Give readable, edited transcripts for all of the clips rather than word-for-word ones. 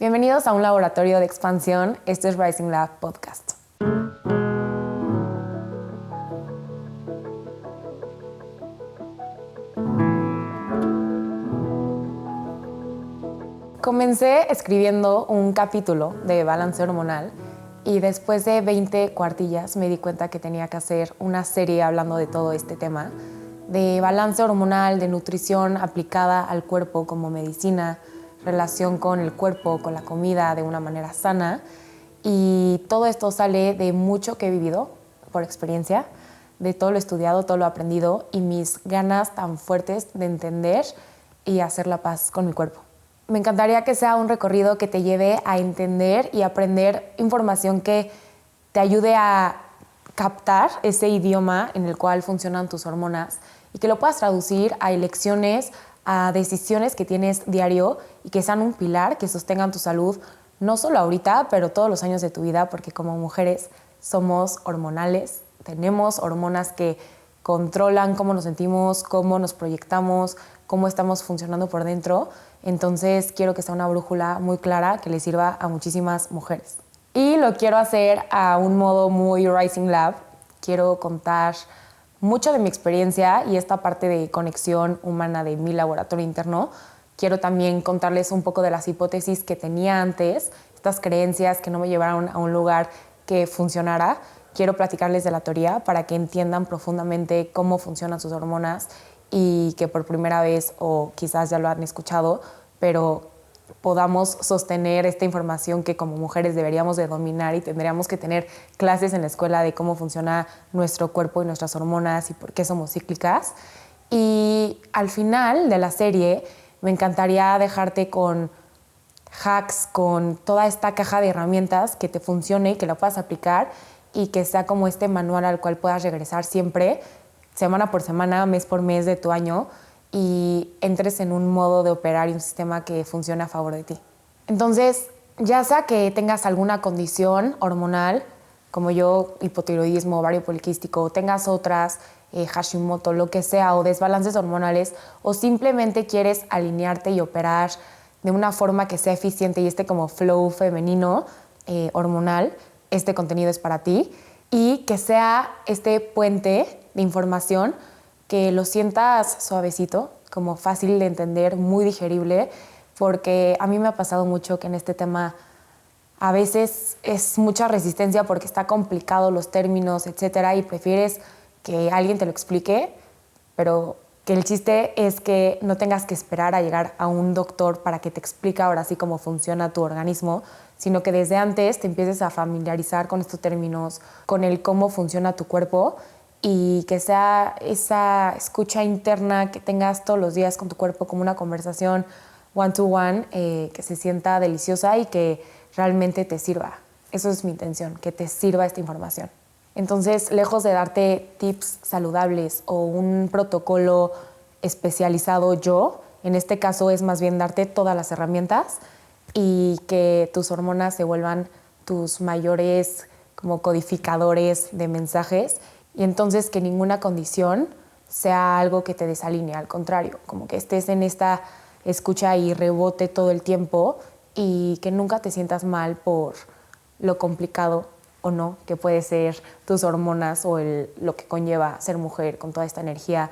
Bienvenidos a un laboratorio de expansión. Esto es Rising Lab Podcast. Comencé escribiendo un capítulo de balance hormonal y después de 20 cuartillas me di cuenta que tenía que hacer una serie hablando de todo este tema, de balance hormonal, de nutrición aplicada al cuerpo como medicina, relación con el cuerpo, con la comida de una manera sana. Y todo esto sale de mucho que he vivido por experiencia, de todo lo estudiado, todo lo aprendido y mis ganas tan fuertes de entender y hacer la paz con mi cuerpo. Me encantaría que sea un recorrido que te lleve a entender y aprender información que te ayude a captar ese idioma en el cual funcionan tus hormonas y que lo puedas traducir a elecciones, a decisiones que tienes diario y que sean un pilar que sostengan tu salud, no solo ahorita, pero todos los años de tu vida, porque como mujeres somos hormonales, tenemos hormonas que controlan cómo nos sentimos, cómo nos proyectamos, cómo estamos funcionando por dentro. Entonces quiero que sea una brújula muy clara que le sirva a muchísimas mujeres. Y lo quiero hacer a un modo muy Rising Lab. Quiero contar mucho de mi experiencia y esta parte de conexión humana de mi laboratorio interno. Quiero también contarles un poco de las hipótesis que tenía antes, estas creencias que no me llevaron a un lugar que funcionara. Quiero platicarles de la teoría para que entiendan profundamente cómo funcionan sus hormonas y que por primera vez, o quizás ya lo han escuchado, pero podamos sostener esta información que como mujeres deberíamos de dominar y tendríamos que tener clases en la escuela de cómo funciona nuestro cuerpo y nuestras hormonas y por qué somos cíclicas. Y al final de la serie me encantaría dejarte con hacks, con toda esta caja de herramientas que te funcione y que la puedas aplicar y que sea como este manual al cual puedas regresar siempre, semana por semana, mes por mes de tu año, y entres en un modo de operar y un sistema que funcione a favor de ti. Entonces, ya sea que tengas alguna condición hormonal, como yo, hipotiroidismo, ovario poliquístico, o tengas otras, Hashimoto, lo que sea, o desbalances hormonales, o simplemente quieres alinearte y operar de una forma que sea eficiente y esté como flow femenino, hormonal, este contenido es para ti. Y que sea este puente de información que lo sientas suavecito, como fácil de entender, muy digerible, porque a mí me ha pasado mucho que en este tema a veces es mucha resistencia porque está complicado los términos, etcétera, y prefieres que alguien te lo explique, pero que el chiste es que no tengas que esperar a llegar a un doctor para que te explique ahora sí cómo funciona tu organismo, sino que desde antes te empieces a familiarizar con estos términos, con el cómo funciona tu cuerpo y que sea esa escucha interna que tengas todos los días con tu cuerpo como una conversación one-to-one, que se sienta deliciosa y que realmente te sirva. Eso es mi intención, que te sirva esta información. Entonces, lejos de darte tips saludables o un protocolo especializado yo, en este caso es más bien darte todas las herramientas y que tus hormonas se vuelvan tus mayores como codificadores de mensajes y entonces que ninguna condición sea algo que te desalinee, al contrario, como que estés en esta escucha y rebote todo el tiempo y que nunca te sientas mal por lo complicado o no que puede ser tus hormonas o lo que conlleva ser mujer con toda esta energía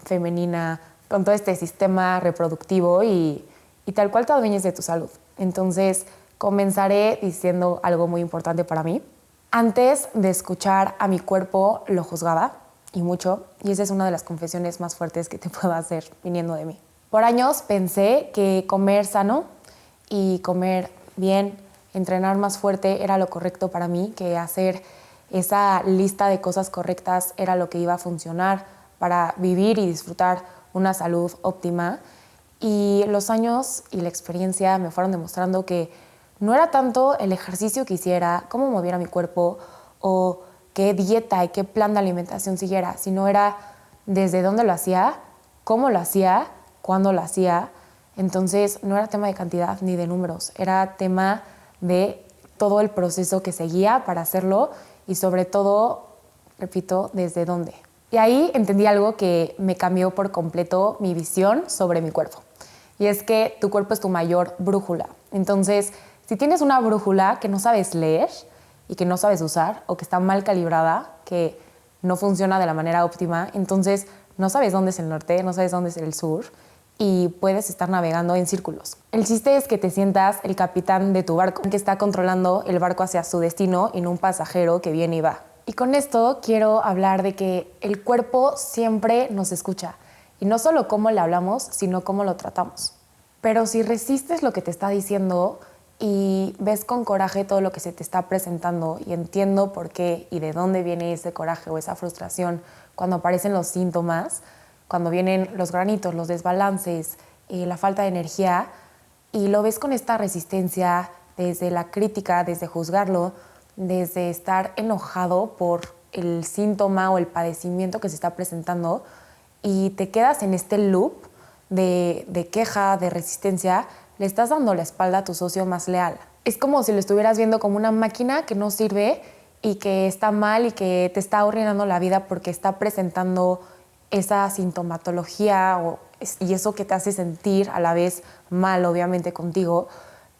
femenina, con todo este sistema reproductivo y tal cual te adueñes de tu salud. Entonces, comenzaré diciendo algo muy importante para mí. Antes de escuchar a mi cuerpo, lo juzgaba, y mucho, y esa es una de las confesiones más fuertes que te puedo hacer viniendo de mí. Por años pensé que comer sano y comer bien, entrenar más fuerte era lo correcto para mí, que hacer esa lista de cosas correctas era lo que iba a funcionar para vivir y disfrutar una salud óptima. Y los años y la experiencia me fueron demostrando que no era tanto el ejercicio que hiciera, cómo moviera mi cuerpo o qué dieta y qué plan de alimentación siguiera, sino era desde dónde lo hacía, cómo lo hacía, cuándo lo hacía. Entonces no era tema de cantidad ni de números, era tema de todo el proceso que seguía para hacerlo y sobre todo, repito, desde dónde. Y ahí entendí algo que me cambió por completo mi visión sobre mi cuerpo. Y es que tu cuerpo es tu mayor brújula. Entonces, si tienes una brújula que no sabes leer y que no sabes usar o que está mal calibrada, que no funciona de la manera óptima, entonces no sabes dónde es el norte, no sabes dónde es el sur y puedes estar navegando en círculos. El chiste es que te sientas el capitán de tu barco, que está controlando el barco hacia su destino y no un pasajero que viene y va. Y con esto quiero hablar de que el cuerpo siempre nos escucha. Y no solo cómo le hablamos, sino cómo lo tratamos. Pero si resistes lo que te está diciendo y ves con coraje todo lo que se te está presentando y entiendo por qué y de dónde viene ese coraje o esa frustración cuando aparecen los síntomas, cuando vienen los granitos, los desbalances, la falta de energía, y lo ves con esta resistencia desde la crítica, desde juzgarlo, desde estar enojado por el síntoma o el padecimiento que se está presentando y te quedas en este loop de queja, de resistencia, le estás dando la espalda a tu socio más leal. Es como si lo estuvieras viendo como una máquina que no sirve y que está mal y que te está arruinando la vida porque está presentando esa sintomatología y eso que te hace sentir a la vez mal, obviamente, contigo.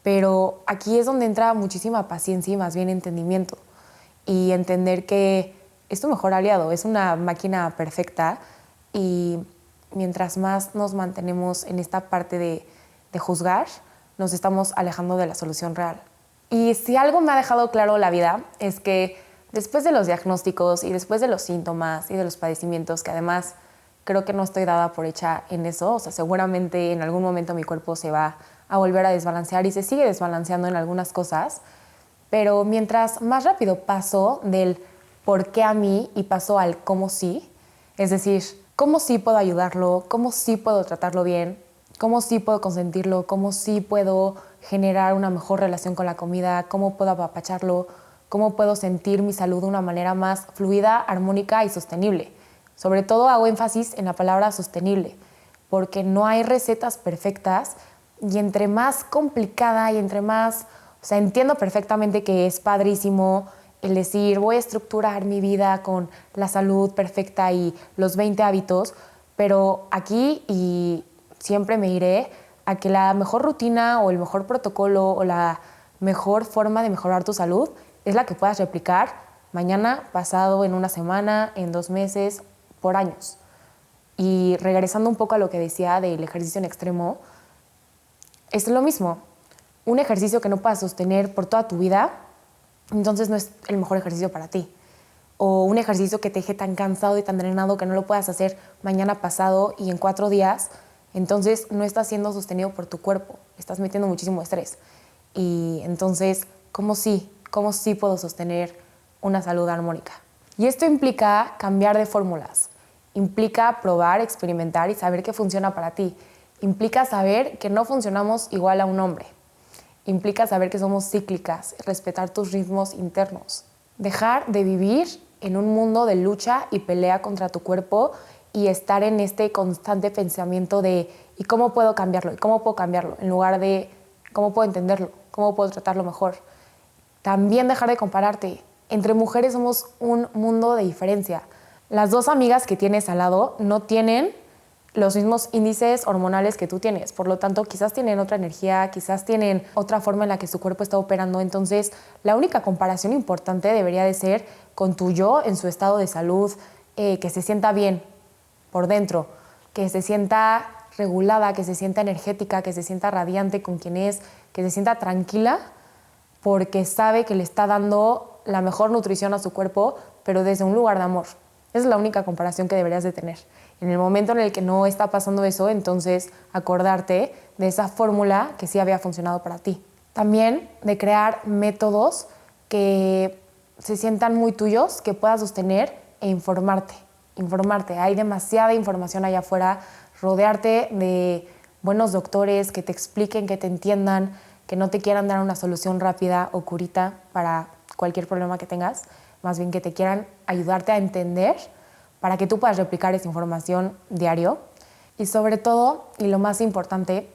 Pero aquí es donde entra muchísima paciencia y más bien entendimiento. Y entender que es tu mejor aliado, es una máquina perfecta y mientras más nos mantenemos en esta parte de juzgar, nos estamos alejando de la solución real. Y si algo me ha dejado claro la vida es que después de los diagnósticos y después de los síntomas y de los padecimientos, que además creo que no estoy dada por hecha en eso, o sea, seguramente en algún momento mi cuerpo se va a volver a desbalancear y se sigue desbalanceando en algunas cosas, pero mientras más rápido paso del por qué a mí y paso al cómo sí, es decir, cómo sí puedo ayudarlo, cómo sí puedo tratarlo bien, cómo sí puedo consentirlo, cómo sí puedo generar una mejor relación con la comida, cómo puedo apapacharlo, cómo puedo sentir mi salud de una manera más fluida, armónica y sostenible. Sobre todo hago énfasis en la palabra sostenible, porque no hay recetas perfectas y entre más complicada y entre más, o sea, entiendo perfectamente que es padrísimo el decir voy a estructurar mi vida con la salud perfecta y los 20 hábitos, pero aquí y siempre me iré a que la mejor rutina o el mejor protocolo o la mejor forma de mejorar tu salud es la que puedas replicar mañana, pasado, en una semana, en 2 meses, por años. Y regresando un poco a lo que decía del ejercicio en extremo, es lo mismo. Un ejercicio que no puedas sostener por toda tu vida, entonces no es el mejor ejercicio para ti. O un ejercicio que te deje tan cansado y tan drenado que no lo puedas hacer mañana, pasado y en 4 días, entonces no está siendo sostenido por tu cuerpo, estás metiendo muchísimo estrés. Y entonces, ¿cómo sí puedo sostener una salud armónica? Y esto implica cambiar de fórmulas, implica probar, experimentar y saber qué funciona para ti. Implica saber que no funcionamos igual a un hombre. Implica saber que somos cíclicas, respetar tus ritmos internos. Dejar de vivir en un mundo de lucha y pelea contra tu cuerpo y estar en este constante pensamiento de ¿y cómo puedo cambiarlo? ¿Y cómo puedo cambiarlo? En lugar de ¿cómo puedo entenderlo? ¿Cómo puedo tratarlo mejor? También dejar de compararte. Entre mujeres somos un mundo de diferencia. Las 2 amigas que tienes al lado no tienen los mismos índices hormonales que tú tienes. Por lo tanto, quizás tienen otra energía, quizás tienen otra forma en la que su cuerpo está operando. Entonces, la única comparación importante debería de ser con tu yo en su estado de salud, que se sienta bien por dentro, que se sienta regulada, que se sienta energética, que se sienta radiante con quien es, que se sienta tranquila, porque sabe que le está dando la mejor nutrición a su cuerpo, pero desde un lugar de amor. Esa es la única comparación que deberías de tener. En el momento en el que no está pasando eso, entonces acordarte de esa fórmula que sí había funcionado para ti. También de crear métodos que se sientan muy tuyos, que puedas sostener e informarte. Hay demasiada información allá afuera, rodearte de buenos doctores que te expliquen, que te entiendan, que no te quieran dar una solución rápida o curita para cualquier problema que tengas, más bien que te quieran ayudarte a entender para que tú puedas replicar esa información diario. Y sobre todo, y lo más importante,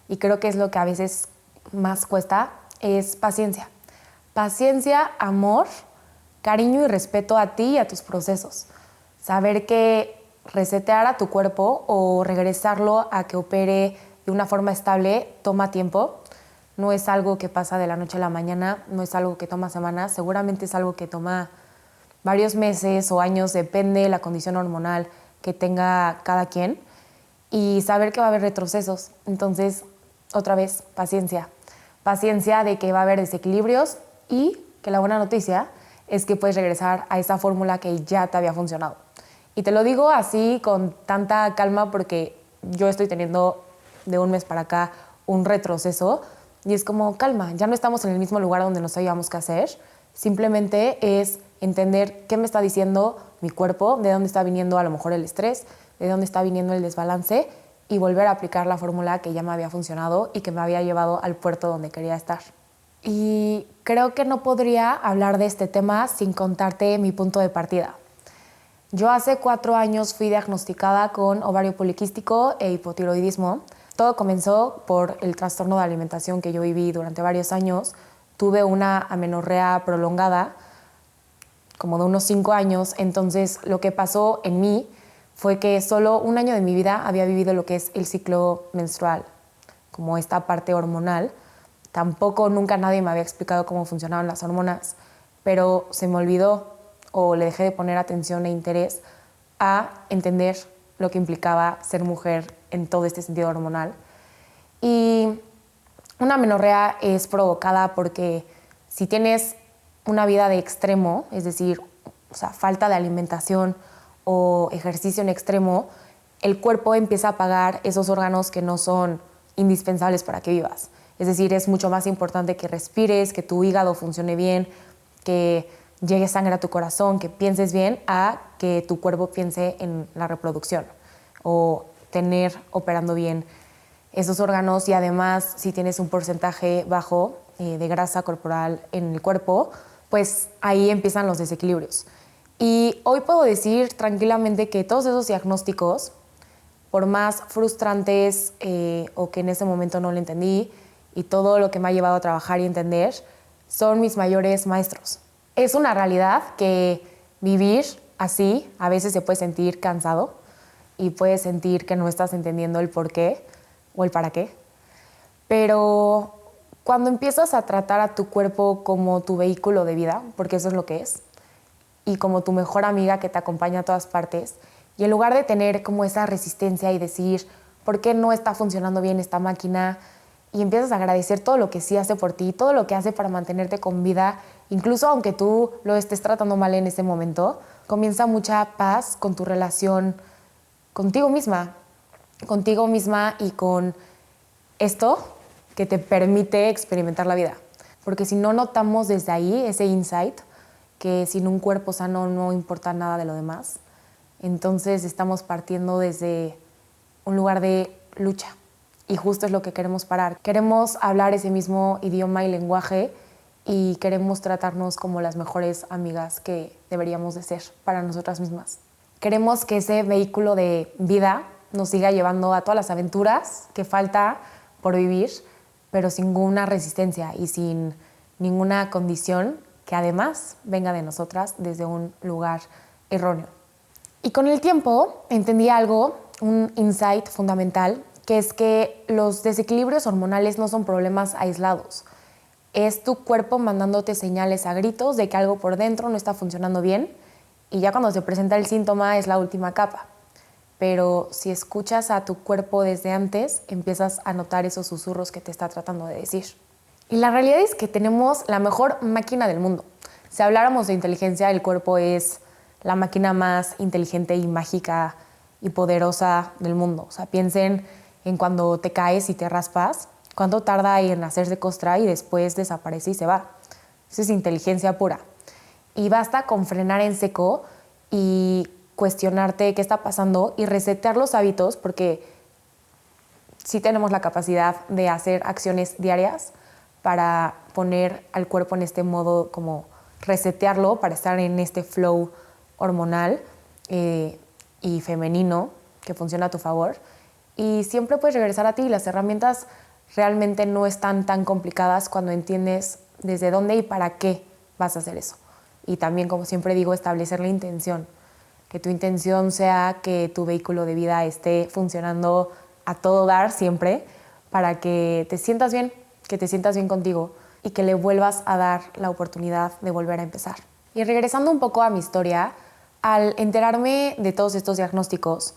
y creo que es lo que a veces más cuesta, es paciencia. Paciencia, amor, cariño y respeto a ti y a tus procesos. Saber que resetear a tu cuerpo o regresarlo a que opere de una forma estable toma tiempo, no es algo que pasa de la noche a la mañana, no es algo que toma semanas, seguramente es algo que toma varios meses o años, depende de la condición hormonal que tenga cada quien, y saber que va a haber retrocesos. Entonces, otra vez, paciencia. Paciencia de que va a haber desequilibrios y que la buena noticia es que puedes regresar a esa fórmula que ya te había funcionado. Y te lo digo así con tanta calma porque yo estoy teniendo de un mes para acá un retroceso y es como calma, ya no estamos en el mismo lugar donde nos sabíamos qué hacer, simplemente es entender qué me está diciendo mi cuerpo, de dónde está viniendo a lo mejor el estrés, de dónde está viniendo el desbalance y volver a aplicar la fórmula que ya me había funcionado y que me había llevado al puerto donde quería estar. Y creo que no podría hablar de este tema sin contarte mi punto de partida. Yo hace 4 años fui diagnosticada con ovario poliquístico e hipotiroidismo. Todo comenzó por el trastorno de alimentación que yo viví durante varios años. Tuve una amenorrea prolongada, como de unos 5 años. Entonces, lo que pasó en mí fue que solo un año de mi vida había vivido lo que es el ciclo menstrual, como esta parte hormonal. Tampoco nunca nadie me había explicado cómo funcionaban las hormonas, pero se me olvidó o le dejé de poner atención e interés a entender lo que implicaba ser mujer en todo este sentido hormonal. Y una amenorrea es provocada porque si tienes una vida de extremo, es decir, falta de alimentación o ejercicio en extremo, el cuerpo empieza a apagar esos órganos que no son indispensables para que vivas. Es decir, es mucho más importante que respires, que tu hígado funcione bien, que llegue sangre a tu corazón, que pienses bien, a que tu cuerpo piense en la reproducción o tener operando bien esos órganos. Y además, si tienes un porcentaje bajo de grasa corporal en el cuerpo, pues ahí empiezan los desequilibrios. Y hoy puedo decir tranquilamente que todos esos diagnósticos, por más frustrantes o que en ese momento no lo entendí, y todo lo que me ha llevado a trabajar y entender, son mis mayores maestros. Es una realidad que vivir así a veces se puede sentir cansado y puedes sentir que no estás entendiendo el por qué o el para qué. Pero cuando empiezas a tratar a tu cuerpo como tu vehículo de vida, porque eso es lo que es, y como tu mejor amiga que te acompaña a todas partes, y en lugar de tener como esa resistencia y decir, ¿por qué no está funcionando bien esta máquina? Y empiezas a agradecer todo lo que sí hace por ti, todo lo que hace para mantenerte con vida, incluso aunque tú lo estés tratando mal en ese momento, comienza mucha paz con tu relación contigo misma y con esto que te permite experimentar la vida. Porque si no notamos desde ahí ese insight, que sin un cuerpo sano no importa nada de lo demás, entonces estamos partiendo desde un lugar de lucha. Y justo es lo que queremos parar. Queremos hablar ese mismo idioma y lenguaje y queremos tratarnos como las mejores amigas que deberíamos de ser para nosotras mismas. Queremos que ese vehículo de vida nos siga llevando a todas las aventuras que falta por vivir, pero sin ninguna resistencia y sin ninguna condición que además venga de nosotras desde un lugar erróneo. Y con el tiempo entendí algo, un insight fundamental, que es que los desequilibrios hormonales no son problemas aislados. Es tu cuerpo mandándote señales a gritos de que algo por dentro no está funcionando bien y ya cuando se presenta el síntoma es la última capa. Pero si escuchas a tu cuerpo desde antes, empiezas a notar esos susurros que te está tratando de decir. Y la realidad es que tenemos la mejor máquina del mundo. Si habláramos de inteligencia, el cuerpo es la máquina más inteligente y mágica y poderosa del mundo. O sea, piensen en cuando te caes y te raspas, cuánto tarda en hacerse costra y después desaparece y se va. Eso es inteligencia pura. Y basta con frenar en seco y cuestionarte qué está pasando y resetear los hábitos, porque sí tenemos la capacidad de hacer acciones diarias para poner al cuerpo en este modo, como resetearlo para estar en este flow hormonal y femenino que funciona a tu favor. Y siempre puedes regresar a ti. Las herramientas realmente no están tan complicadas cuando entiendes desde dónde y para qué vas a hacer eso. Y también, como siempre digo, establecer la intención. Que tu intención sea que tu vehículo de vida esté funcionando a todo dar siempre para que te sientas bien que te sientas bien contigo y que le vuelvas a dar la oportunidad de volver a empezar. Y regresando un poco a mi historia, al enterarme de todos estos diagnósticos,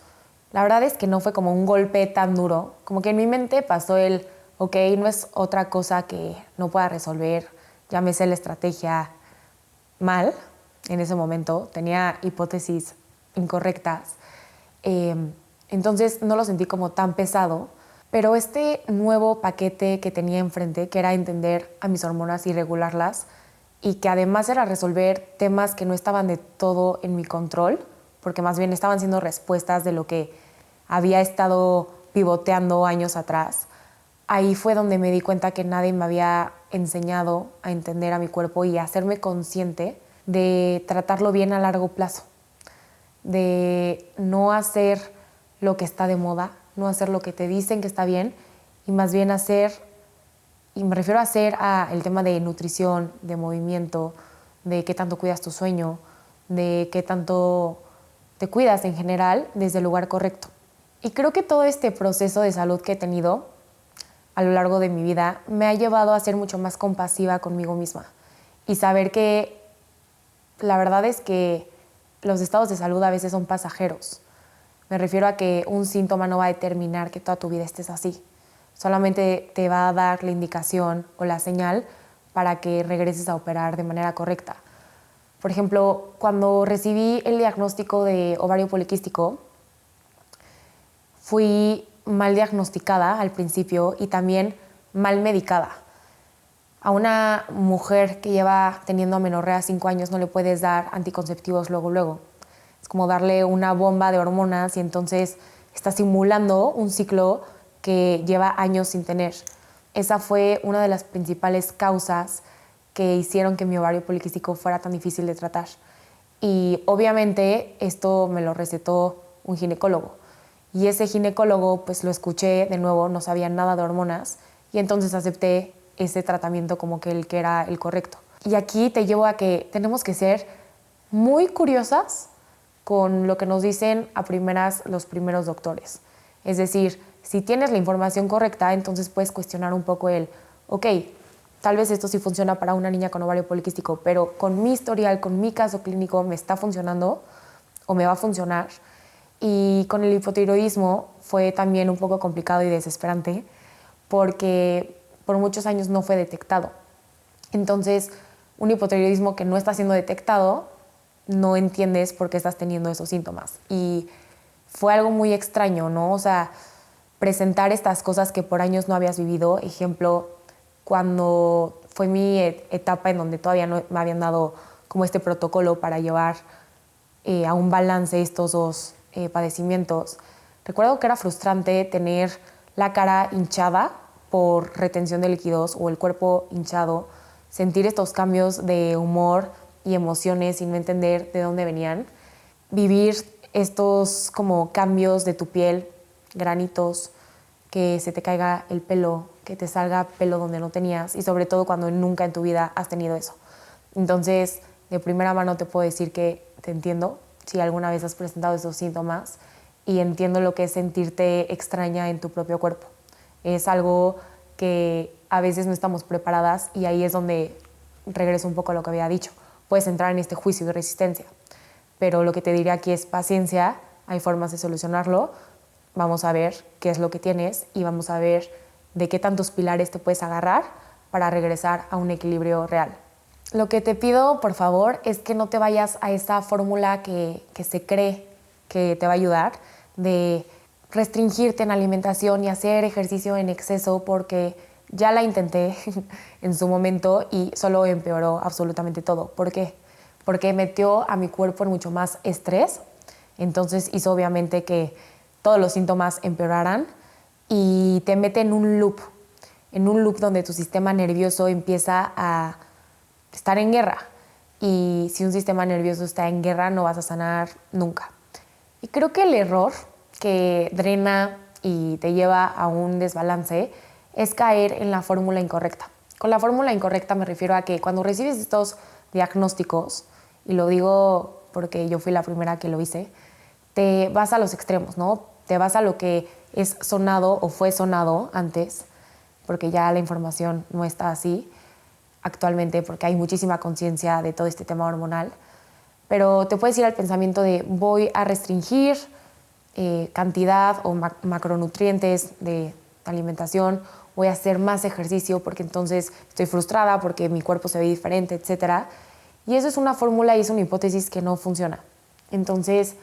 la verdad es que no fue como un golpe tan duro, como que en mi mente pasó el, ok, no es otra cosa que no pueda resolver, ya me sé la estrategia mal en ese momento, tenía hipótesis incorrectas, entonces no lo sentí como tan pesado, pero este nuevo paquete que tenía enfrente, que era entender a mis hormonas y regularlas, y que además era resolver temas que no estaban de todo en mi control, porque más bien estaban siendo respuestas de lo que había estado pivoteando años atrás. Ahí fue donde me di cuenta que nadie me había enseñado a entender a mi cuerpo y a hacerme consciente de tratarlo bien a largo plazo, de no hacer lo que está de moda, no hacer lo que te dicen que está bien y más bien hacer, y me refiero a hacer el tema de nutrición, de movimiento, de qué tanto cuidas tu sueño, de qué tanto te cuidas en general desde el lugar correcto. Y creo que todo este proceso de salud que he tenido a lo largo de mi vida me ha llevado a ser mucho más compasiva conmigo misma y saber que la verdad es que los estados de salud a veces son pasajeros. Me refiero a que un síntoma no va a determinar que toda tu vida estés así. Solamente te va a dar la indicación o la señal para que regreses a operar de manera correcta. Por ejemplo, cuando recibí el diagnóstico de ovario poliquístico, fui mal diagnosticada al principio y también mal medicada. A una mujer que lleva teniendo amenorrea 5 años no le puedes dar anticonceptivos luego. Es como darle una bomba de hormonas y entonces está simulando un ciclo que lleva años sin tener. Esa fue una de las principales causas que hicieron que mi ovario poliquístico fuera tan difícil de tratar. Y obviamente esto me lo recetó un ginecólogo. Y ese ginecólogo, pues lo escuché de nuevo, no sabía nada de hormonas y entonces acepté ese tratamiento como que el que era el correcto. Y aquí te llevo a que tenemos que ser muy curiosas con lo que nos dicen a primeras los primeros doctores. Es decir, si tienes la información correcta, entonces puedes cuestionar un poco ok, tal vez esto sí funciona para una niña con ovario poliquístico, pero con mi historial, con mi caso clínico, ¿me está funcionando o me va a funcionar? Y con el hipotiroidismo fue también un poco complicado y desesperante porque por muchos años no fue detectado. Entonces, un hipotiroidismo que no está siendo detectado, no entiendes por qué estás teniendo esos síntomas. Y fue algo muy extraño, ¿no? O sea, presentar estas cosas que por años no habías vivido. Ejemplo, cuando fue mi etapa en donde todavía no me habían dado como este protocolo para llevar a un balance estos dos padecimientos. Recuerdo que era frustrante tener la cara hinchada por retención de líquidos o el cuerpo hinchado, sentir estos cambios de humor y emociones sin no entender de dónde venían, vivir estos como cambios de tu piel, granitos, que se te caiga el pelo, que te salga pelo donde no tenías y sobre todo cuando nunca en tu vida has tenido eso. Entonces, de primera mano te puedo decir que te entiendo si alguna vez has presentado esos síntomas y entiendo lo que es sentirte extraña en tu propio cuerpo. Es algo que a veces no estamos preparadas y ahí es donde regreso un poco a lo que había dicho. Puedes entrar en este juicio de resistencia, pero lo que te diría aquí es paciencia, hay formas de solucionarlo, vamos a ver qué es lo que tienes y vamos a ver de qué tantos pilares te puedes agarrar para regresar a un equilibrio real. Lo que te pido, por favor, es que no te vayas a esa fórmula que se cree que te va a ayudar de restringirte en alimentación y hacer ejercicio en exceso, porque ya la intenté en su momento y solo empeoró absolutamente todo. ¿Por qué? Porque metió a mi cuerpo en mucho más estrés, entonces hizo obviamente que todos los síntomas empeoraran y te mete en un loop donde tu sistema nervioso empieza a estar en guerra. Y si un sistema nervioso está en guerra, no vas a sanar nunca. Y creo que el error que drena y te lleva a un desbalance es caer en la fórmula incorrecta. Con la fórmula incorrecta me refiero a que cuando recibes estos diagnósticos, y lo digo porque yo fui la primera que lo hice, te vas a los extremos, ¿no? Te vas a lo que es sonado o fue sonado antes. porque ya la información no está así actualmente, porque hay muchísima conciencia de todo este tema hormonal. Pero te puedes ir al pensamiento de voy a restringir cantidad o macronutrientes de alimentación, voy a hacer más ejercicio porque entonces estoy frustrada, porque mi cuerpo se ve diferente, etc. Y eso es una fórmula y es una hipótesis que no funciona. Entonces,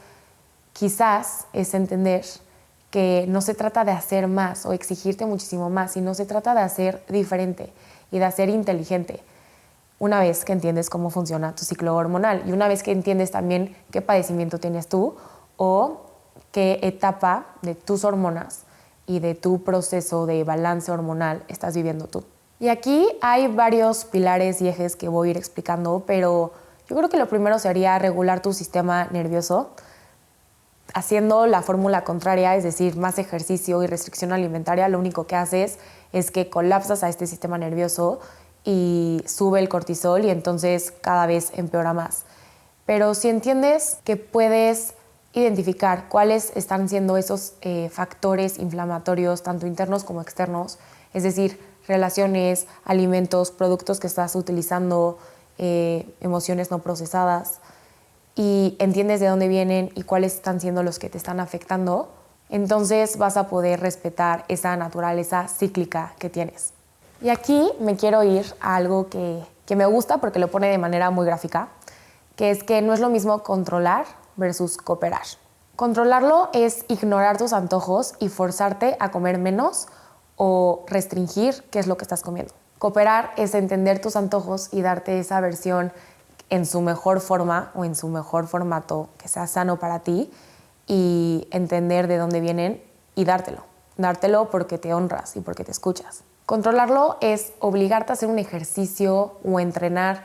quizás es entender que no se trata de hacer más o exigirte muchísimo más, sino se trata de hacer diferente y de hacer inteligente. Una vez que entiendes cómo funciona tu ciclo hormonal y una vez que entiendes también qué padecimiento tienes tú o qué etapa de tus hormonas y de tu proceso de balance hormonal estás viviendo tú. Y aquí hay varios pilares y ejes que voy a ir explicando, pero yo creo que lo primero sería regular tu sistema nervioso, haciendo la fórmula contraria, es decir, más ejercicio y restricción alimentaria. Lo único que haces es que colapsas a este sistema nervioso y sube el cortisol y entonces cada vez empeora más. Pero si entiendes que puedes identificar cuáles están siendo esos factores inflamatorios, tanto internos como externos, es decir, relaciones, alimentos, productos que estás utilizando, emociones no procesadas, y entiendes de dónde vienen y cuáles están siendo los que te están afectando, entonces vas a poder respetar esa naturaleza cíclica que tienes. Y aquí me quiero ir a algo que me gusta porque lo pone de manera muy gráfica, que es que no es lo mismo controlar versus cooperar. Controlarlo es ignorar tus antojos y forzarte a comer menos o restringir qué es lo que estás comiendo. Cooperar es entender tus antojos y darte esa versión en su mejor forma o en su mejor formato que sea sano para ti y entender de dónde vienen y dártelo. Dártelo porque te honras y porque te escuchas. Controlarlo es obligarte a hacer un ejercicio o entrenar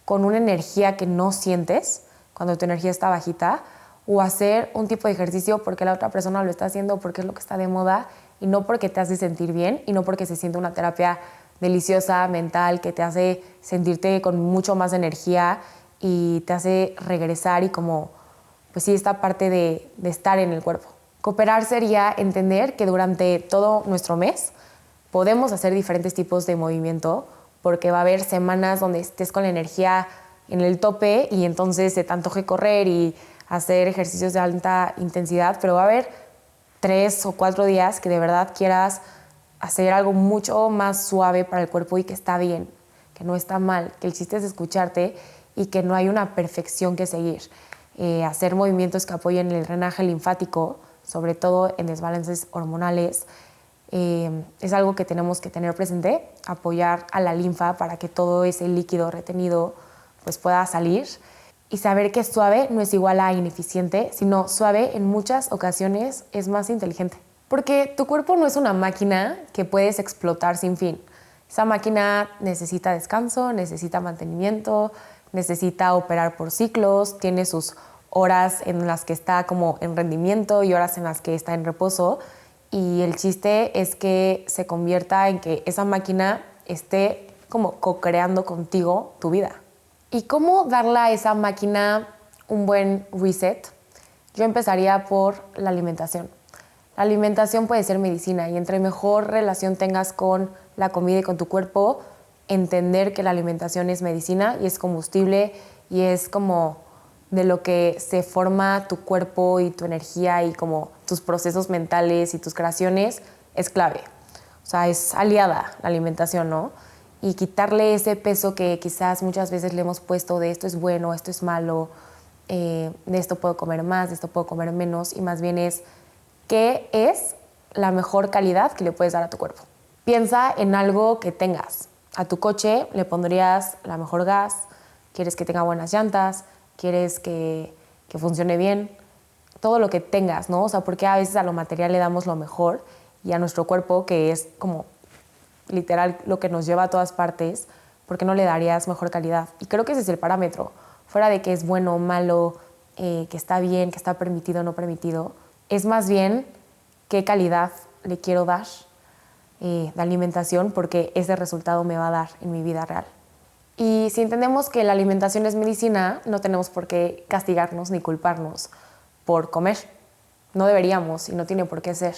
con una energía que no sientes cuando tu energía está bajita, o hacer un tipo de ejercicio porque la otra persona lo está haciendo, porque es lo que está de moda y no porque te hace sentir bien y no porque se siente una terapia deliciosa, mental, que te hace sentirte con mucho más energía y te hace regresar y como, pues sí, esta parte de estar en el cuerpo. Cooperar sería entender que durante todo nuestro mes podemos hacer diferentes tipos de movimiento porque va a haber semanas donde estés con la energía en el tope y entonces se te antoje correr y hacer ejercicios de alta intensidad, pero va a haber 3 o 4 días que de verdad quieras hacer algo mucho más suave para el cuerpo y que está bien, que no está mal, que el chiste es escucharte y que no hay una perfección que seguir. Hacer movimientos que apoyen el drenaje linfático, sobre todo en desbalances hormonales, es algo que tenemos que tener presente, apoyar a la linfa para que todo ese líquido retenido pues pueda salir y saber que suave no es igual a ineficiente, sino suave en muchas ocasiones es más inteligente. Porque tu cuerpo no es una máquina que puedes explotar sin fin. Esa máquina necesita descanso, necesita mantenimiento, necesita operar por ciclos, tiene sus horas en las que está como en rendimiento y horas en las que está en reposo. Y el chiste es que se convierta en que esa máquina esté como co-creando contigo tu vida. ¿Y cómo darle a esa máquina un buen reset? Yo empezaría por la alimentación. La alimentación puede ser medicina y entre mejor relación tengas con la comida y con tu cuerpo, entender que la alimentación es medicina y es combustible y es como de lo que se forma tu cuerpo y tu energía y como tus procesos mentales y tus creaciones, es clave. O sea, es aliada la alimentación, ¿no? Y quitarle ese peso que quizás muchas veces le hemos puesto de esto es bueno, esto es malo, de esto puedo comer más, de esto puedo comer menos, y más bien es qué es la mejor calidad que le puedes dar a tu cuerpo. Piensa en algo que tengas. A tu coche le pondrías la mejor gas, quieres que tenga buenas llantas, quieres que funcione bien, todo lo que tengas, ¿no? O sea, porque a veces a lo material le damos lo mejor y a nuestro cuerpo, que es como literal lo que nos lleva a todas partes, ¿por qué no le darías mejor calidad? Y creo que ese es el parámetro, fuera de que es bueno o malo, que está bien, que está permitido o no permitido, es más bien qué calidad le quiero dar de alimentación, porque ese resultado me va a dar en mi vida real. Y si entendemos que la alimentación es medicina, no tenemos por qué castigarnos ni culparnos por comer. No deberíamos y no tiene por qué ser.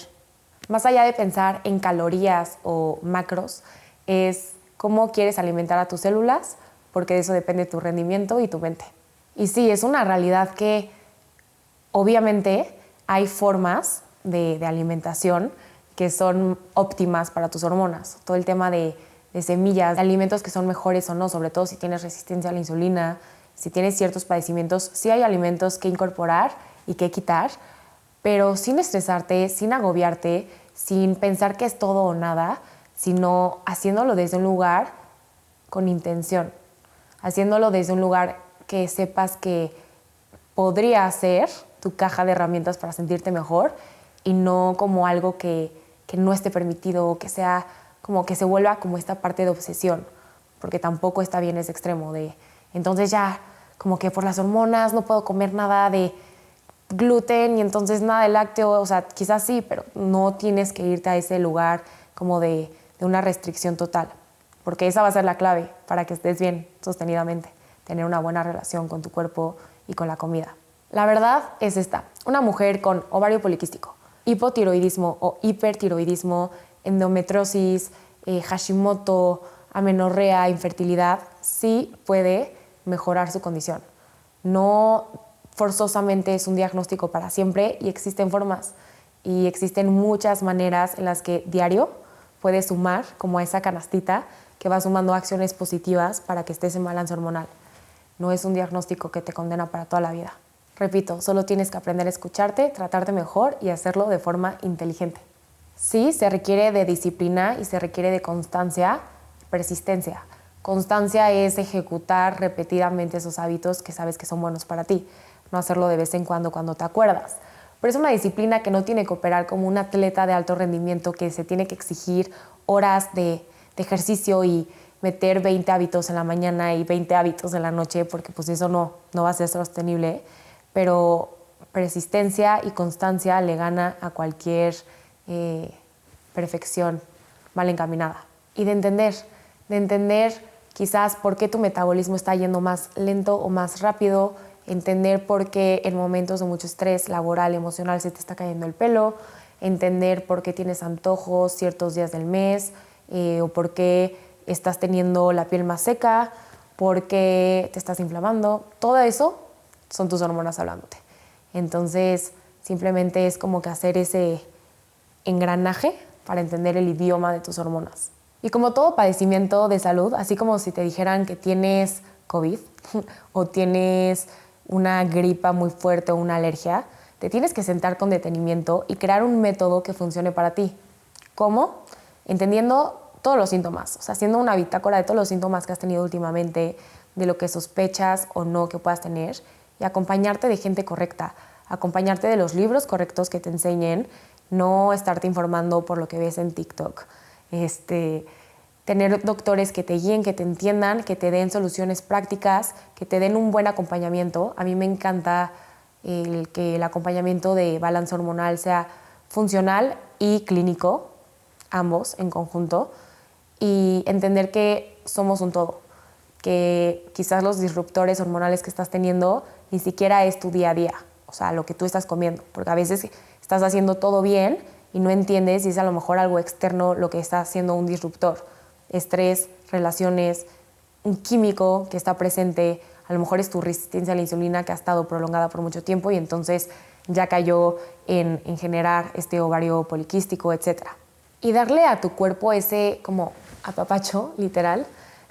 Más allá de pensar en calorías o macros, es cómo quieres alimentar a tus células, porque de eso depende tu rendimiento y tu mente. Y sí, es una realidad que obviamente hay formas de alimentación que son óptimas para tus hormonas. Todo el tema de semillas, de alimentos que son mejores o no, sobre todo si tienes resistencia a la insulina, si tienes ciertos padecimientos, sí hay alimentos que incorporar y que quitar, pero sin estresarte, sin agobiarte, sin pensar que es todo o nada, sino haciéndolo desde un lugar con intención, haciéndolo desde un lugar que sepas que podría ser tu caja de herramientas para sentirte mejor y no como algo que no esté permitido o que sea como que se vuelva como esta parte de obsesión, porque tampoco está bien ese extremo de entonces ya como que por las hormonas no puedo comer nada de gluten y entonces nada de lácteo, o sea, quizás sí, pero no tienes que irte a ese lugar como de una restricción total, porque esa va a ser la clave para que estés bien sostenidamente, tener una buena relación con tu cuerpo y con la comida. La verdad es esta, una mujer con ovario poliquístico, hipotiroidismo o hipertiroidismo, endometriosis, Hashimoto, amenorrea, infertilidad, sí puede mejorar su condición. No forzosamente es un diagnóstico para siempre y existen formas y existen muchas maneras en las que diario puedes sumar como a esa canastita que va sumando acciones positivas para que estés en balance hormonal. No es un diagnóstico que te condena para toda la vida. Repito, solo tienes que aprender a escucharte, tratarte mejor y hacerlo de forma inteligente. Sí, se requiere de disciplina y se requiere de constancia, persistencia. Constancia es ejecutar repetidamente esos hábitos que sabes que son buenos para ti, no hacerlo de vez en cuando te acuerdas. Pero es una disciplina que no tiene que operar como un atleta de alto rendimiento que se tiene que exigir horas de ejercicio y meter 20 hábitos en la mañana y 20 hábitos en la noche, porque pues eso no va a ser sostenible. Pero persistencia y constancia le gana a cualquier perfección mal encaminada. Y de entender quizás por qué tu metabolismo está yendo más lento o más rápido, entender por qué en momentos de mucho estrés laboral, emocional se te está cayendo el pelo, entender por qué tienes antojos ciertos días del mes o por qué estás teniendo la piel más seca, por qué te estás inflamando. Todo eso son tus hormonas hablándote. Entonces, simplemente es como que hacer ese engranaje para entender el idioma de tus hormonas. Y como todo padecimiento de salud, así como si te dijeran que tienes COVID o tienes una gripa muy fuerte o una alergia, te tienes que sentar con detenimiento y crear un método que funcione para ti. ¿Cómo? Entendiendo todos los síntomas, o sea, haciendo una bitácora de todos los síntomas que has tenido últimamente, de lo que sospechas o no que puedas tener, y acompañarte de gente correcta, acompañarte de los libros correctos que te enseñen, no estarte informando por lo que ves en TikTok. Tener doctores que te guíen, que te entiendan, que te den soluciones prácticas, que te den un buen acompañamiento. A mí me encanta que el acompañamiento de balance hormonal sea funcional y clínico, ambos en conjunto, y entender que somos un todo, que quizás los disruptores hormonales que estás teniendo ni siquiera es tu día a día, o sea, lo que tú estás comiendo, porque a veces estás haciendo todo bien y no entiendes si es a lo mejor algo externo lo que está haciendo un disruptor. Estrés, relaciones, un químico que está presente, a lo mejor es tu resistencia a la insulina que ha estado prolongada por mucho tiempo y entonces ya cayó en generar este ovario poliquístico, etc. Y darle a tu cuerpo ese como apapacho, literal,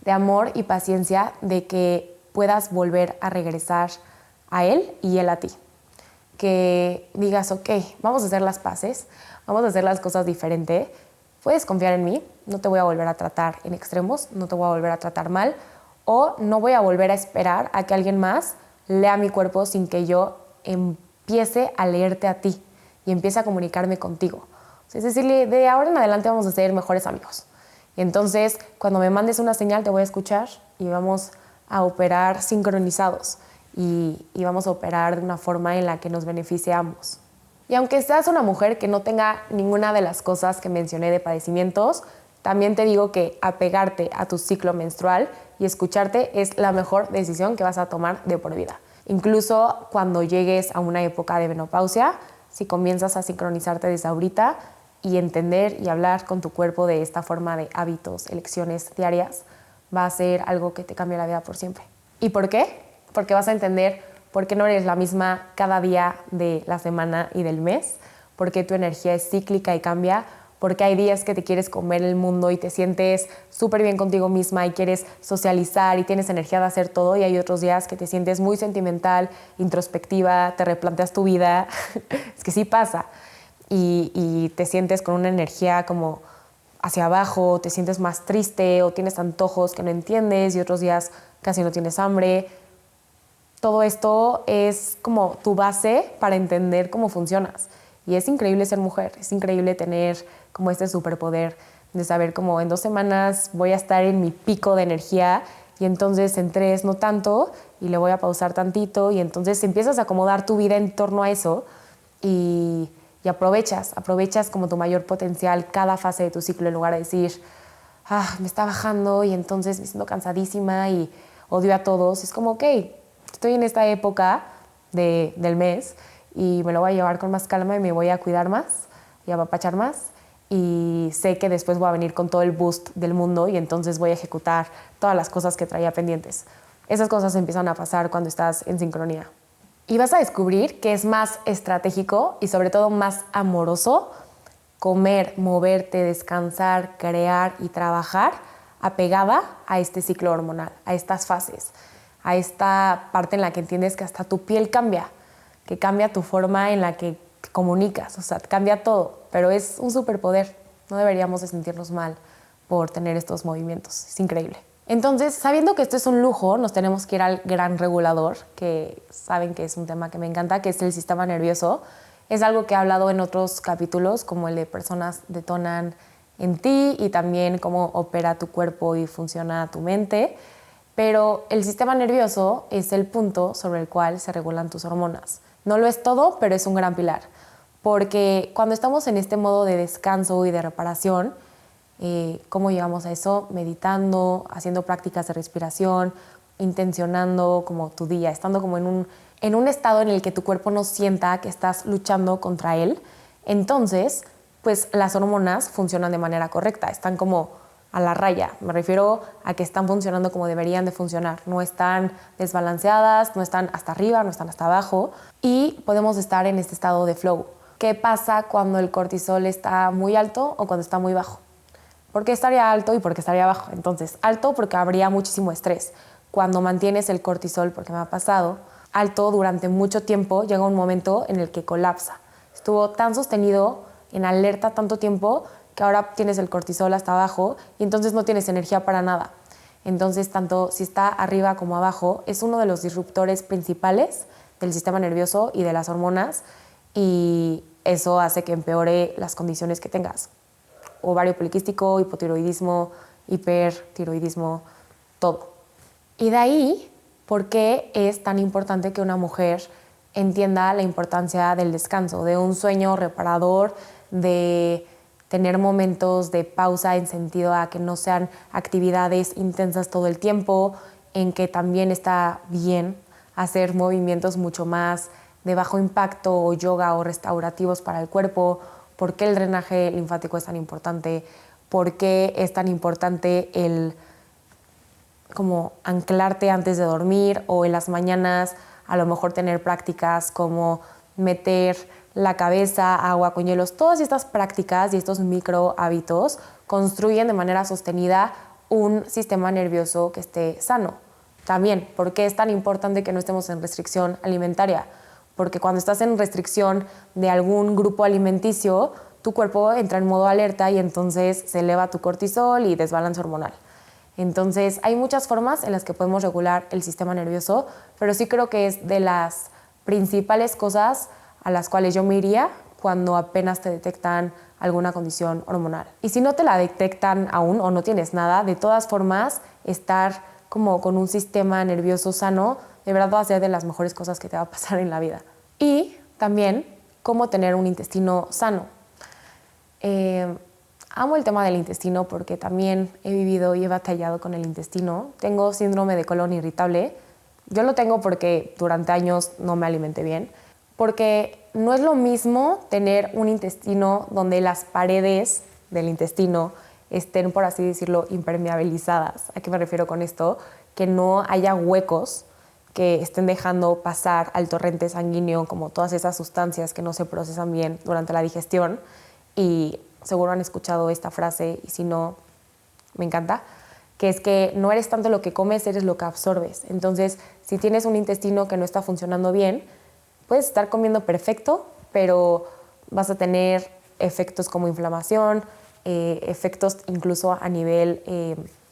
de amor y paciencia de que puedas volver a regresar a él y él a ti. Que digas, ok, vamos a hacer las paces, vamos a hacer las cosas diferente, puedes confiar en mí, no te voy a volver a tratar en extremos, no te voy a volver a tratar mal o no voy a volver a esperar a que alguien más lea mi cuerpo sin que yo empiece a leerte a ti y empiece a comunicarme contigo. Es decir, de ahora en adelante vamos a ser mejores amigos. Y entonces, cuando me mandes una señal, te voy a escuchar y vamos a operar sincronizados y vamos a operar de una forma en la que nos beneficie a ambos. Y aunque seas una mujer que no tenga ninguna de las cosas que mencioné de padecimientos, también te digo que apegarte a tu ciclo menstrual y escucharte es la mejor decisión que vas a tomar de por vida. Incluso cuando llegues a una época de menopausia, si comienzas a sincronizarte desde ahorita, y entender y hablar con tu cuerpo de esta forma de hábitos, elecciones diarias, va a ser algo que te cambie la vida por siempre. ¿Y por qué? Porque vas a entender por qué no eres la misma cada día de la semana y del mes, por qué tu energía es cíclica y cambia, porque hay días que te quieres comer el mundo y te sientes súper bien contigo misma y quieres socializar y tienes energía de hacer todo, y hay otros días que te sientes muy sentimental, introspectiva, te replanteas tu vida. Es que sí pasa. Y te sientes con una energía como hacia abajo, te sientes más triste o tienes antojos que no entiendes y otros días casi no tienes hambre. Todo esto es como tu base para entender cómo funcionas. Y es increíble ser mujer, es increíble tener como este superpoder de saber cómo en 2 semanas voy a estar en mi pico de energía y entonces en 3 no tanto y le voy a pausar tantito y entonces empiezas a acomodar tu vida en torno a eso y aprovechas como tu mayor potencial cada fase de tu ciclo en lugar de decir, me está bajando y entonces me siento cansadísima y odio a todos. Es como, ok, estoy en esta época del mes y me lo voy a llevar con más calma y me voy a cuidar más y a apapachar más y sé que después voy a venir con todo el boost del mundo y entonces voy a ejecutar todas las cosas que traía pendientes. Esas cosas empiezan a pasar cuando estás en sincronía. Y vas a descubrir que es más estratégico y sobre todo más amoroso comer, moverte, descansar, crear y trabajar apegada a este ciclo hormonal, a estas fases, a esta parte en la que entiendes que hasta tu piel cambia, que cambia tu forma en la que comunicas, o sea, cambia todo, pero es un superpoder. No deberíamos de sentirnos mal por tener estos movimientos, es increíble. Entonces, sabiendo que esto es un lujo, nos tenemos que ir al gran regulador, que saben que es un tema que me encanta, que es el sistema nervioso. Es algo que he hablado en otros capítulos, como el de personas detonan en ti y también cómo opera tu cuerpo y funciona tu mente. Pero el sistema nervioso es el punto sobre el cual se regulan tus hormonas. No lo es todo, pero es un gran pilar. Porque cuando estamos en este modo de descanso y de reparación, ¿cómo llegamos a eso? Meditando, haciendo prácticas de respiración, intencionando como tu día, estando como en un estado en el que tu cuerpo no sienta que estás luchando contra él. Entonces, pues las hormonas funcionan de manera correcta, están como a la raya. Me refiero a que están funcionando como deberían de funcionar. No están desbalanceadas, no están hasta arriba, no están hasta abajo y podemos estar en este estado de flow. ¿Qué pasa cuando el cortisol está muy alto o cuando está muy bajo? ¿Por qué estaría alto y por qué estaría bajo? Entonces, alto porque habría muchísimo estrés. Cuando mantienes el cortisol, porque me ha pasado, alto durante mucho tiempo, llega un momento en el que colapsa. Estuvo tan sostenido, en alerta tanto tiempo, que ahora tienes el cortisol hasta abajo y entonces no tienes energía para nada. Entonces, tanto si está arriba como abajo, es uno de los disruptores principales del sistema nervioso y de las hormonas y eso hace que empeore las condiciones que tengas. Ovario poliquístico, hipotiroidismo, hipertiroidismo, todo. Y de ahí, ¿por qué es tan importante que una mujer entienda la importancia del descanso, de un sueño reparador, de tener momentos de pausa en sentido a que no sean actividades intensas todo el tiempo, en que también está bien hacer movimientos mucho más de bajo impacto o yoga o restaurativos para el cuerpo? ¿Por qué el drenaje linfático es tan importante? ¿Por qué es tan importante el como anclarte antes de dormir o en las mañanas a lo mejor tener prácticas como meter la cabeza, agua con hielos? Todas estas prácticas y estos micro hábitos construyen de manera sostenida un sistema nervioso que esté sano. También, ¿por qué es tan importante que no estemos en restricción alimentaria? Porque cuando estás en restricción de algún grupo alimenticio, tu cuerpo entra en modo alerta y entonces se eleva tu cortisol y desbalance hormonal. Entonces, hay muchas formas en las que podemos regular el sistema nervioso, pero sí creo que es de las principales cosas a las cuales yo me iría cuando apenas te detectan alguna condición hormonal. Y si no te la detectan aún o no tienes nada, de todas formas, estar como con un sistema nervioso sano de verdad va a ser de las mejores cosas que te va a pasar en la vida. Y también cómo tener un intestino sano. Amo el tema del intestino porque también he vivido y he batallado con el intestino. Tengo síndrome de colon irritable. Yo lo tengo porque durante años no me alimenté bien, porque no es lo mismo tener un intestino donde las paredes del intestino estén, por así decirlo, impermeabilizadas. ¿A qué me refiero con esto? Que no haya huecos que estén dejando pasar al torrente sanguíneo como todas esas sustancias que no se procesan bien durante la digestión. Y seguro han escuchado esta frase, y si no, me encanta, que es que no eres tanto lo que comes, eres lo que absorbes. Entonces, si tienes un intestino que no está funcionando bien, puedes estar comiendo perfecto, pero vas a tener efectos como inflamación, efectos incluso a nivel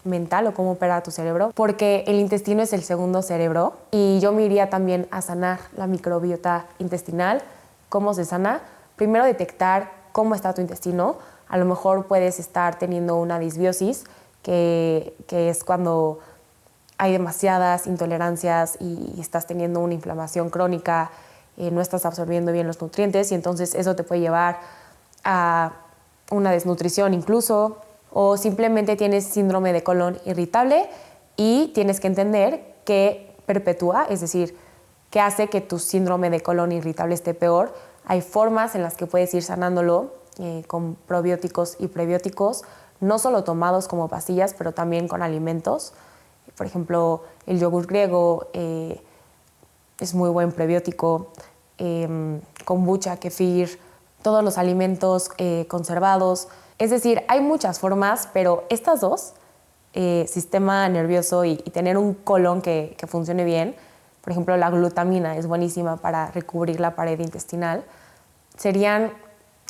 mental o cómo opera tu cerebro, porque el intestino es el segundo cerebro. Y yo me iría también a sanar la microbiota intestinal. ¿Cómo se sana? Primero, detectar cómo está tu intestino. A lo mejor puedes estar teniendo una disbiosis, que es cuando hay demasiadas intolerancias y estás teniendo una inflamación crónica, no estás absorbiendo bien los nutrientes, y entonces eso te puede llevar a una desnutrición incluso, o simplemente tienes síndrome de colon irritable y tienes que entender qué perpetúa, es decir, qué hace que tu síndrome de colon irritable esté peor. Hay formas en las que puedes ir sanándolo con probióticos y prebióticos, no solo tomados como pastillas, pero también con alimentos. Por ejemplo, el yogur griego es muy buen prebiótico, kombucha, kefir, todos los alimentos conservados. Es decir, hay muchas formas, pero estas dos, sistema nervioso y tener un colon que funcione bien, por ejemplo, la glutamina es buenísima para recubrir la pared intestinal, serían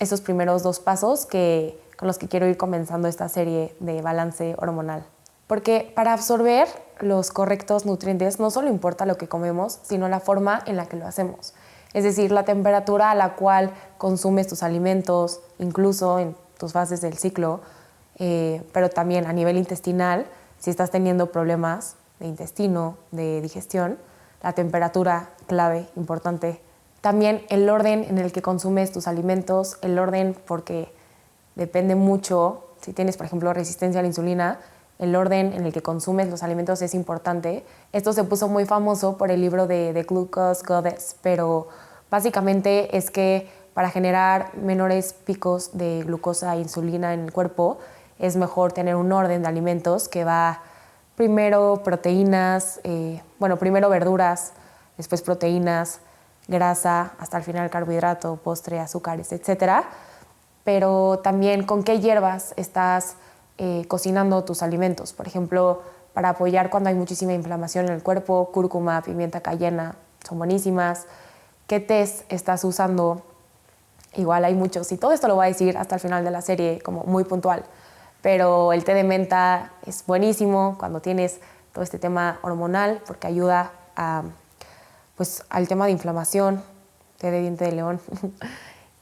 esos primeros dos pasos con los que quiero ir comenzando esta serie de balance hormonal. Porque para absorber los correctos nutrientes no solo importa lo que comemos, sino la forma en la que lo hacemos. Es decir, la temperatura a la cual consumes tus alimentos, incluso en tus fases del ciclo, pero también a nivel intestinal, si estás teniendo problemas de intestino, de digestión, la temperatura, clave, importante. También el orden en el que consumes tus alimentos, el orden porque depende mucho, si tienes, por ejemplo, resistencia a la insulina, el orden en el que consumes los alimentos es importante. Esto se puso muy famoso por el libro de The Glucose Goddess, pero básicamente es que para generar menores picos de glucosa e insulina en el cuerpo es mejor tener un orden de alimentos que va primero proteínas, primero verduras, después proteínas, grasa, hasta el final carbohidrato, postre, azúcares, etc. Pero también con qué hierbas estás cocinando tus alimentos. Por ejemplo, para apoyar cuando hay muchísima inflamación en el cuerpo, cúrcuma, pimienta cayena, son buenísimas. ¿Qué tés estás usando? Igual hay muchos, y todo esto lo voy a decir hasta el final de la serie, como muy puntual. Pero el té de menta es buenísimo cuando tienes todo este tema hormonal, porque ayuda al tema de inflamación, té de diente de león.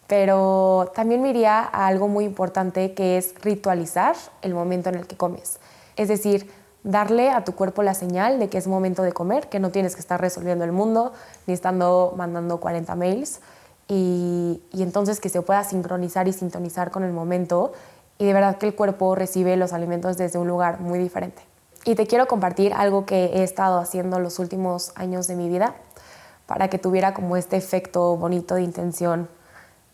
Pero también me iría a algo muy importante, que es ritualizar el momento en el que comes. Es decir, darle a tu cuerpo la señal de que es momento de comer, que no tienes que estar resolviendo el mundo, ni estando mandando 40 mails, y entonces que se pueda sincronizar y sintonizar con el momento, y de verdad que el cuerpo recibe los alimentos desde un lugar muy diferente. Y te quiero compartir algo que he estado haciendo los últimos años de mi vida para que tuviera como este efecto bonito de intención,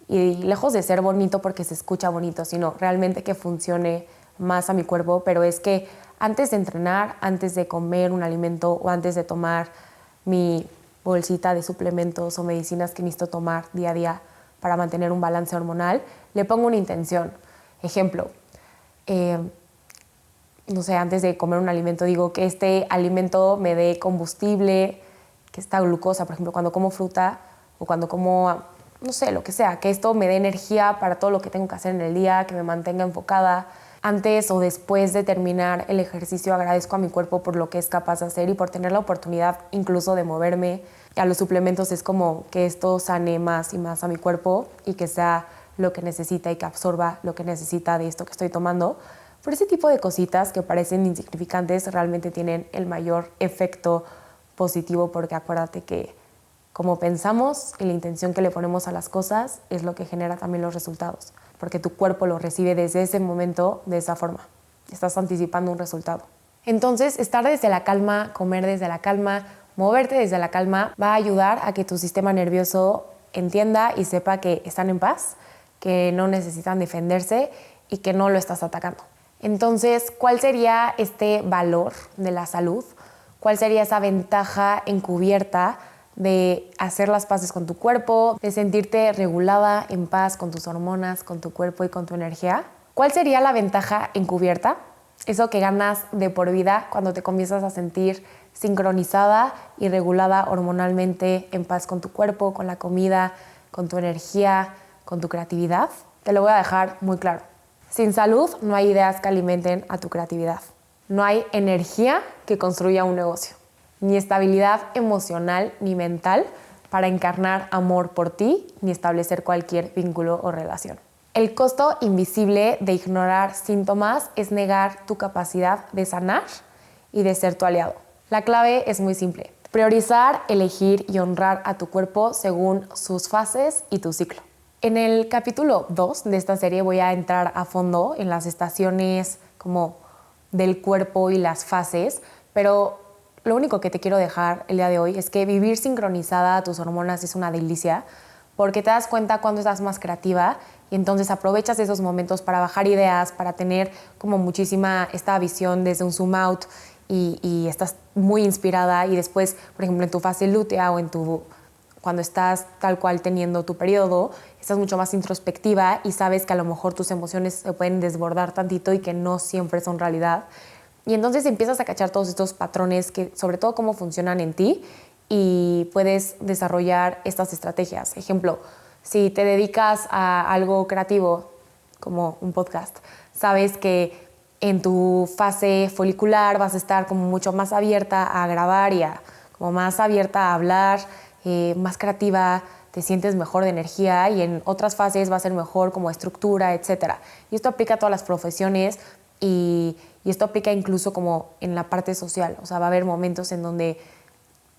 y lejos de ser bonito porque se escucha bonito, sino realmente que funcione más a mi cuerpo. Pero es que antes de entrenar, antes de comer un alimento o antes de tomar mi bolsita de suplementos o medicinas que necesito tomar día a día para mantener un balance hormonal, le pongo una intención. Ejemplo, antes de comer un alimento digo que este alimento me dé combustible, que esta glucosa, por ejemplo, cuando como fruta o cuando como, lo que sea, que esto me dé energía para todo lo que tengo que hacer en el día, que me mantenga enfocada. Antes o después de terminar el ejercicio agradezco a mi cuerpo por lo que es capaz de hacer y por tener la oportunidad incluso de moverme. A los suplementos es como que esto sane más y más a mi cuerpo y que sea lo que necesita y que absorba lo que necesita de esto que estoy tomando. Por ese tipo de cositas que parecen insignificantes realmente tienen el mayor efecto positivo, porque acuérdate que como pensamos y la intención que le ponemos a las cosas es lo que genera también los resultados, porque tu cuerpo lo recibe desde ese momento de esa forma. Estás anticipando un resultado. Entonces, estar desde la calma, comer desde la calma, moverte desde la calma va a ayudar a que tu sistema nervioso entienda y sepa que están en paz, que no necesitan defenderse y que no lo estás atacando. Entonces, ¿cuál sería este valor de la salud? ¿Cuál sería esa ventaja encubierta de hacer las paces con tu cuerpo, de sentirte regulada, en paz con tus hormonas, con tu cuerpo y con tu energía? ¿Cuál sería la ventaja encubierta? Eso que ganas de por vida cuando te comienzas a sentir sincronizada y regulada hormonalmente, en paz con tu cuerpo, con la comida, con tu energía, con tu creatividad. Te lo voy a dejar muy claro. Sin salud no hay ideas que alimenten a tu creatividad. No hay energía que construya un negocio, ni estabilidad emocional ni mental para encarnar amor por ti, ni establecer cualquier vínculo o relación. El costo invisible de ignorar síntomas es negar tu capacidad de sanar y de ser tu aliado. La clave es muy simple: priorizar, elegir y honrar a tu cuerpo según sus fases y tu ciclo. En el capítulo 2 de esta serie voy a entrar a fondo en las estaciones como del cuerpo y las fases, pero lo único que te quiero dejar el día de hoy es que vivir sincronizada a tus hormonas es una delicia, porque te das cuenta cuando estás más creativa y entonces aprovechas esos momentos para bajar ideas, para tener como muchísima esta visión desde un zoom out y estás muy inspirada, y después, por ejemplo, en tu fase lútea o cuando estás tal cual teniendo tu periodo, estás mucho más introspectiva y sabes que a lo mejor tus emociones se pueden desbordar tantito y que no siempre son realidad. Y entonces empiezas a cachar todos estos patrones, que sobre todo cómo funcionan en ti, y puedes desarrollar estas estrategias. Ejemplo, si te dedicas a algo creativo, como un podcast, sabes que en tu fase folicular vas a estar como mucho más abierta a grabar y como más abierta a hablar, más creativa, te sientes mejor de energía, y en otras fases va a ser mejor como estructura, etc. Y esto aplica a todas las profesiones y esto aplica incluso como en la parte social. O sea, va a haber momentos en donde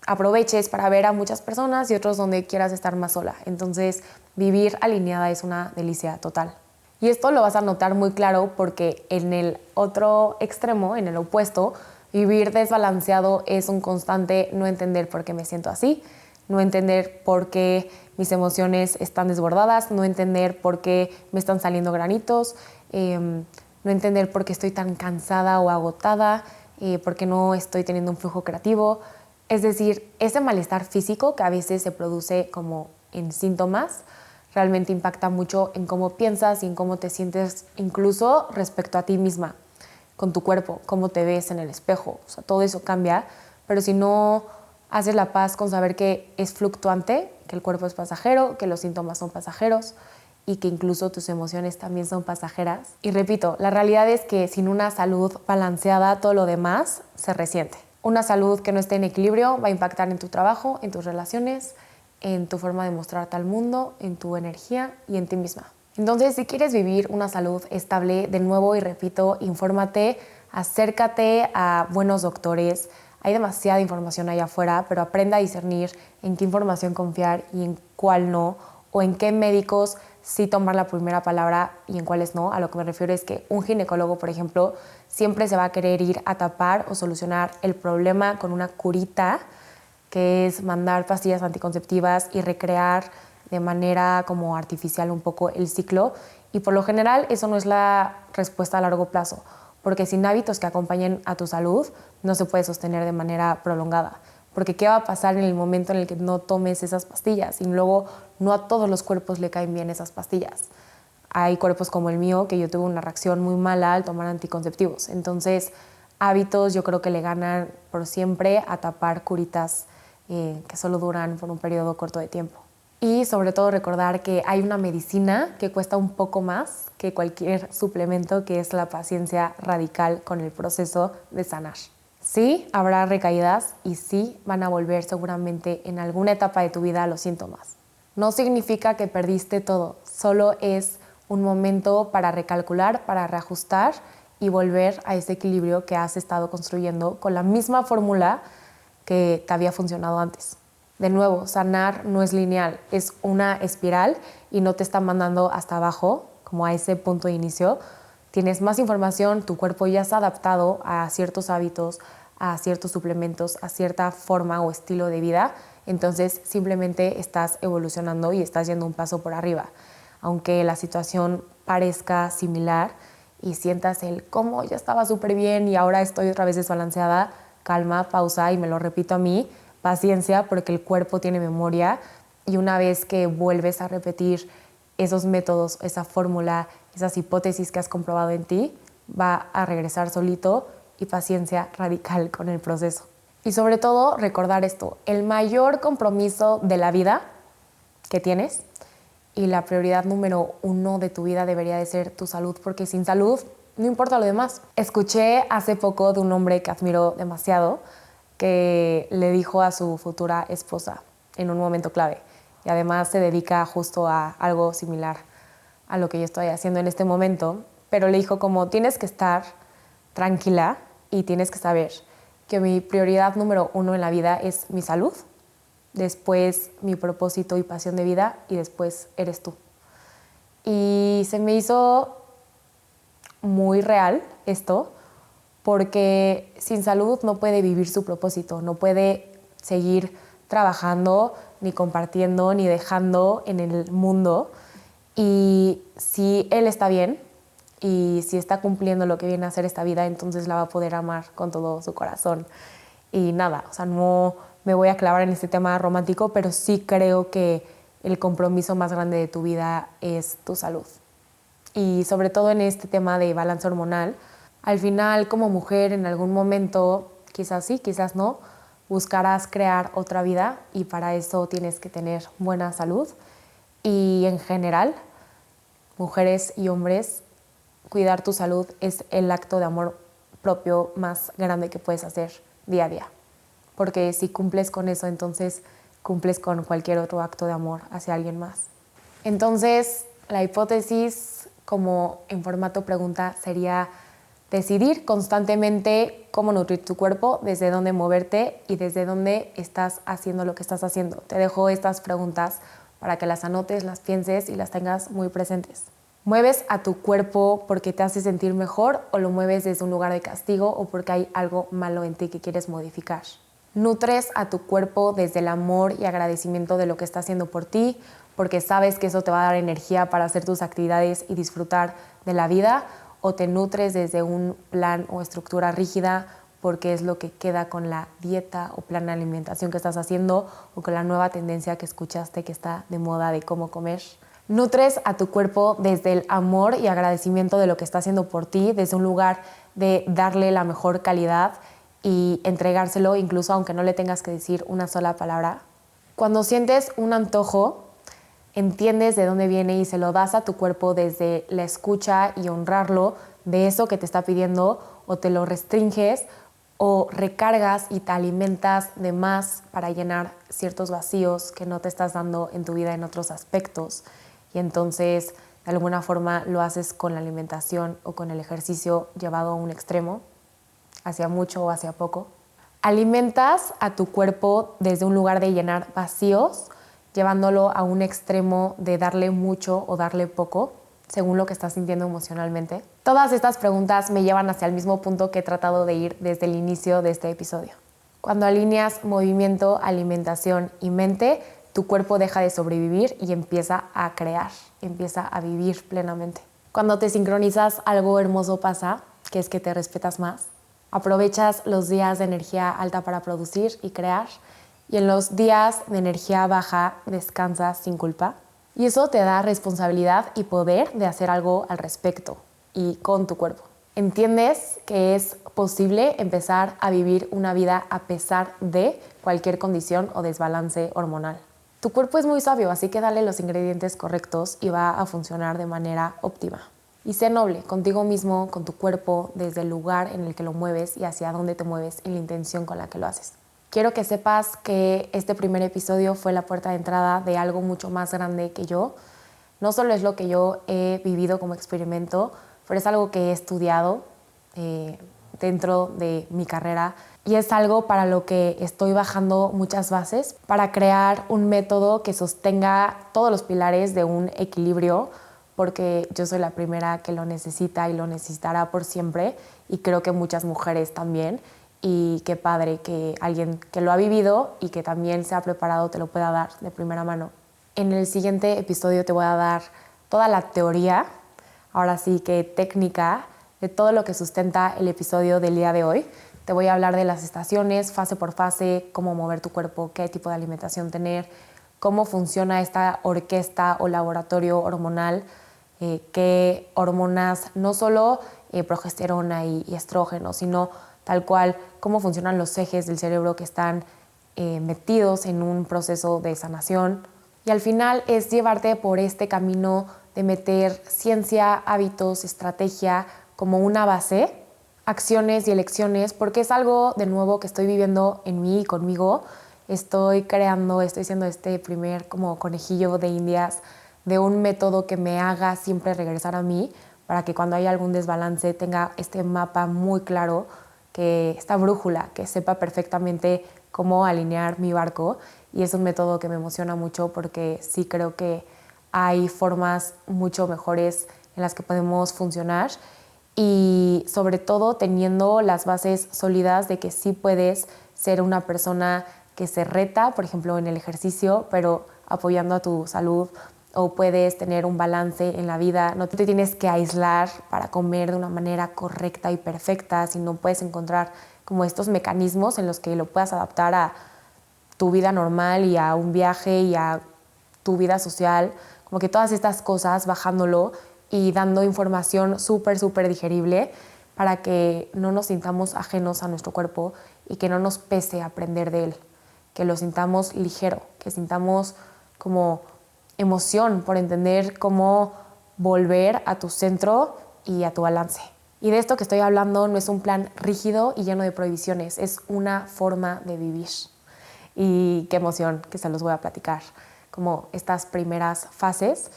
aproveches para ver a muchas personas y otros donde quieras estar más sola. Entonces, vivir alineada es una delicia total. Y esto lo vas a notar muy claro porque en el otro extremo, en el opuesto, vivir desbalanceado es un constante no entender por qué me siento así, no entender por qué mis emociones están desbordadas, no entender por qué me están saliendo granitos, no entender por qué estoy tan cansada o agotada, por qué no estoy teniendo un flujo creativo. Es decir, ese malestar físico que a veces se produce como en síntomas realmente impacta mucho en cómo piensas y en cómo te sientes, incluso respecto a ti misma, con tu cuerpo, cómo te ves en el espejo. O sea, todo eso cambia, pero si no haces la paz con saber que es fluctuante, que el cuerpo es pasajero, que los síntomas son pasajeros y que incluso tus emociones también son pasajeras. Y repito, la realidad es que sin una salud balanceada, todo lo demás se resiente. Una salud que no esté en equilibrio va a impactar en tu trabajo, en tus relaciones, en tu forma de mostrarte al mundo, en tu energía y en ti misma. Entonces, si quieres vivir una salud estable, de nuevo y repito, infórmate, acércate a buenos doctores. Hay demasiada información allá afuera, pero aprenda a discernir en qué información confiar y en cuál no, o en qué médicos sí tomar la primera palabra y en cuáles no. A lo que me refiero es que un ginecólogo, por ejemplo, siempre se va a querer ir a tapar o solucionar el problema con una curita, que es mandar pastillas anticonceptivas y recrear de manera como artificial un poco el ciclo. Y por lo general eso no es la respuesta a largo plazo, porque sin hábitos que acompañen a tu salud no se puede sostener de manera prolongada. Porque ¿qué va a pasar en el momento en el que no tomes esas pastillas? Y luego no a todos los cuerpos le caen bien esas pastillas. Hay cuerpos como el mío que yo tuve una reacción muy mala al tomar anticonceptivos. Entonces, hábitos yo creo que le ganan por siempre a tapar curitas que solo duran por un periodo corto de tiempo. Y sobre todo recordar que hay una medicina que cuesta un poco más que cualquier suplemento, que es la paciencia radical con el proceso de sanar. Sí, habrá recaídas y sí van a volver seguramente en alguna etapa de tu vida los síntomas. No significa que perdiste todo, solo es un momento para recalcular, para reajustar y volver a ese equilibrio que has estado construyendo con la misma fórmula que te había funcionado antes. De nuevo, sanar no es lineal, es una espiral y no te está mandando hasta abajo, como a ese punto de inicio. Tienes más información, tu cuerpo ya está adaptado a ciertos hábitos, a ciertos suplementos, a cierta forma o estilo de vida, entonces simplemente estás evolucionando y estás yendo un paso por arriba. Aunque la situación parezca similar y sientas el cómo ya estaba súper bien y ahora estoy otra vez desbalanceada, calma, pausa y me lo repito a mí, paciencia porque el cuerpo tiene memoria y una vez que vuelves a repetir esos métodos, esa fórmula, esas hipótesis que has comprobado en ti, va a regresar solito y paciencia radical con el proceso. Y sobre todo recordar esto, el mayor compromiso de la vida que tienes y la prioridad número 1 de tu vida debería de ser tu salud, porque sin salud no importa lo demás. Escuché hace poco de un hombre que admiro demasiado que le dijo a su futura esposa en un momento clave y además se dedica justo a algo similar a lo que yo estoy haciendo en este momento, pero le dijo como tienes que estar tranquila y tienes que saber que mi prioridad número 1 en la vida es mi salud, después mi propósito y pasión de vida y después eres tú. Y se me hizo muy real esto porque sin salud no puede vivir su propósito, no puede seguir trabajando, ni compartiendo, ni dejando en el mundo. Y si él está bien y si está cumpliendo lo que viene a hacer esta vida, entonces la va a poder amar con todo su corazón. Y nada, o sea, no me voy a clavar en este tema romántico, pero sí creo que el compromiso más grande de tu vida es tu salud. Y sobre todo en este tema de balance hormonal, al final como mujer en algún momento, quizás sí, quizás no, buscarás crear otra vida y para eso tienes que tener buena salud. Y en general, mujeres y hombres, cuidar tu salud es el acto de amor propio más grande que puedes hacer día a día. Porque si cumples con eso, entonces cumples con cualquier otro acto de amor hacia alguien más. Entonces, la hipótesis como en formato pregunta sería decidir constantemente cómo nutrir tu cuerpo, desde dónde moverte y desde dónde estás haciendo lo que estás haciendo. Te dejo estas preguntas para que las anotes, las pienses y las tengas muy presentes. ¿Mueves a tu cuerpo porque te hace sentir mejor o lo mueves desde un lugar de castigo o porque hay algo malo en ti que quieres modificar? ¿Nutres a tu cuerpo desde el amor y agradecimiento de lo que está haciendo por ti porque sabes que eso te va a dar energía para hacer tus actividades y disfrutar de la vida? ¿O te nutres desde un plan o estructura rígida porque es lo que queda con la dieta o plan de alimentación que estás haciendo o con la nueva tendencia que escuchaste que está de moda de cómo comer? Nutres a tu cuerpo desde el amor y agradecimiento de lo que está haciendo por ti, desde un lugar de darle la mejor calidad y entregárselo incluso aunque no le tengas que decir una sola palabra. Cuando sientes un antojo, entiendes de dónde viene y se lo das a tu cuerpo desde la escucha y honrarlo de eso que te está pidiendo, o te lo restringes o recargas y te alimentas de más para llenar ciertos vacíos que no te estás dando en tu vida en otros aspectos. Y entonces de alguna forma lo haces con la alimentación o con el ejercicio llevado a un extremo, hacia mucho o hacia poco. Alimentas a tu cuerpo desde un lugar de llenar vacíos, llevándolo a un extremo de darle mucho o darle poco, según lo que estás sintiendo emocionalmente. Todas estas preguntas me llevan hacia el mismo punto que he tratado de ir desde el inicio de este episodio. Cuando alineas movimiento, alimentación y mente, tu cuerpo deja de sobrevivir y empieza a crear, empieza a vivir plenamente. Cuando te sincronizas, algo hermoso pasa, que es que te respetas más. Aprovechas los días de energía alta para producir y crear, y en los días de energía baja descansas sin culpa. Y eso te da responsabilidad y poder de hacer algo al respecto y con tu cuerpo. Entiendes que es posible empezar a vivir una vida a pesar de cualquier condición o desbalance hormonal. Tu cuerpo es muy sabio, así que dale los ingredientes correctos y va a funcionar de manera óptima. Y sé noble contigo mismo, con tu cuerpo, desde el lugar en el que lo mueves y hacia dónde te mueves y la intención con la que lo haces. Quiero que sepas que este primer episodio fue la puerta de entrada de algo mucho más grande que yo. No solo es lo que yo he vivido como experimento, pero es algo que he estudiado dentro de mi carrera y es algo para lo que estoy bajando muchas bases para crear un método que sostenga todos los pilares de un equilibrio, porque yo soy la primera que lo necesita y lo necesitará por siempre y creo que muchas mujeres también. y qué padre que alguien que lo ha vivido y que también se ha preparado te lo pueda dar de primera mano. En el siguiente episodio te voy a dar toda la teoría, ahora sí que técnica, de todo lo que sustenta el episodio del día de hoy. Te voy a hablar de las estaciones, fase por fase, cómo mover tu cuerpo, qué tipo de alimentación tener, cómo funciona esta orquesta o laboratorio hormonal, qué hormonas, no solo progesterona y estrógeno, sino tal cual cómo funcionan los ejes del cerebro que están metidos en un proceso de sanación. Y al final es llevarte por este camino de meter ciencia, hábitos, estrategia como una base, acciones y elecciones, porque es algo de nuevo que estoy viviendo en mí y conmigo. Estoy siendo este primer como conejillo de indias de un método que me haga siempre regresar a mí para que cuando haya algún desbalance tenga este mapa muy claro, esta brújula, que sepa perfectamente cómo alinear mi barco. Y es un método que me emociona mucho porque sí creo que hay formas mucho mejores en las que podemos funcionar y sobre todo teniendo las bases sólidas de que sí puedes ser una persona que se reta, por ejemplo, en el ejercicio, pero apoyando a tu salud, o puedes tener un balance en la vida. No te tienes que aislar para comer de una manera correcta y perfecta, sino puedes encontrar como estos mecanismos en los que lo puedas adaptar a tu vida normal y a un viaje y a tu vida social, como que todas estas cosas bajándolo y dando información súper digerible para que no nos sintamos ajenos a nuestro cuerpo y que no nos pese aprender de él, que lo sintamos ligero, que sintamos como emoción por entender cómo volver a tu centro y a tu balance. Y de esto que estoy hablando no es un plan rígido y lleno de prohibiciones, es una forma de vivir. Y qué emoción que se los voy a platicar, como estas primeras fases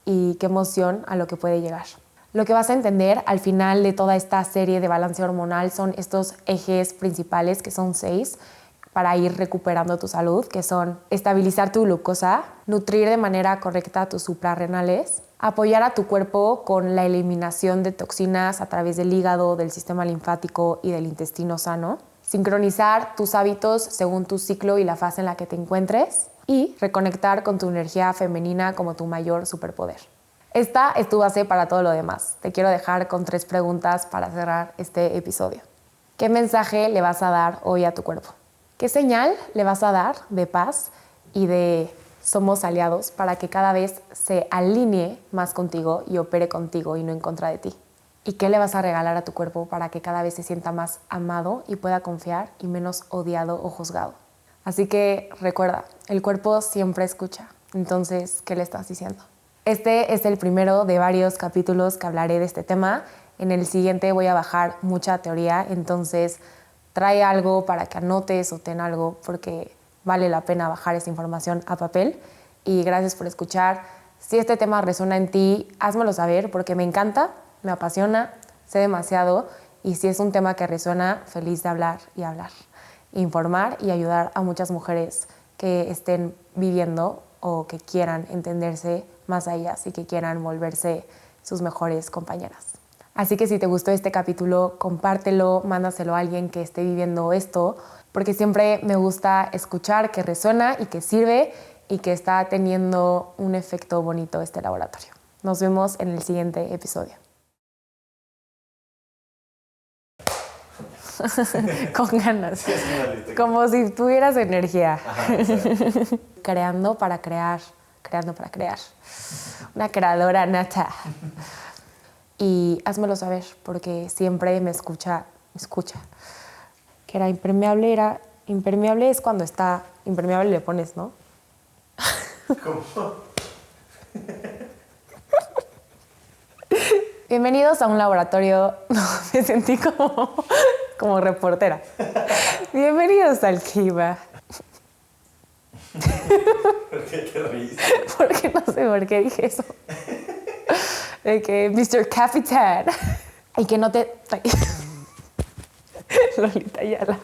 y qué emoción a lo que puede llegar. Lo que vas a entender al final de toda esta serie de balance hormonal son estos ejes principales, que son 6, para ir recuperando tu salud, que son estabilizar tu glucosa, nutrir de manera correcta tus suprarrenales, apoyar a tu cuerpo con la eliminación de toxinas a través del hígado, del sistema linfático y del intestino sano, sincronizar tus hábitos según tu ciclo y la fase en la que te encuentres y reconectar con tu energía femenina como tu mayor superpoder. Esta es tu base para todo lo demás. Te quiero dejar con 3 preguntas para cerrar este episodio. ¿Qué mensaje le vas a dar hoy a tu cuerpo? ¿Qué señal le vas a dar de paz y de somos aliados para que cada vez se alinee más contigo y opere contigo y no en contra de ti? ¿Y qué le vas a regalar a tu cuerpo para que cada vez se sienta más amado y pueda confiar y menos odiado o juzgado? Así que recuerda, el cuerpo siempre escucha. Entonces, ¿qué le estás diciendo? Este es el primero de varios capítulos que hablaré de este tema. En el siguiente voy a bajar mucha teoría, entonces trae algo para que anotes o ten algo porque vale la pena bajar esa información a papel. Y gracias por escuchar. Si este tema resuena en ti, házmelo saber porque me encanta, me apasiona, sé demasiado y si es un tema que resuena, feliz de hablar y hablar. Informar y ayudar a muchas mujeres que estén viviendo o que quieran entenderse más a ellas y que quieran volverse sus mejores compañeras. Así que si te gustó este capítulo, compártelo, mándaselo a alguien que esté viviendo esto, porque siempre me gusta escuchar que resuena y que sirve y que está teniendo un efecto bonito este laboratorio. Nos vemos en el siguiente episodio. Con ganas. Sí, como si tuvieras energía. Ajá, creando para crear. Una creadora nata. Y házmelo saber, porque siempre me escucha. Que era impermeable es cuando está impermeable le pones, ¿no? ¿Cómo? Bienvenidos a un laboratorio. No, me sentí como reportera. Bienvenidos al Kiva. ¿Por qué te ríes? Porque no sé por qué dije eso. De que Mr. Capitán. Y que no te... Lolita Ayala.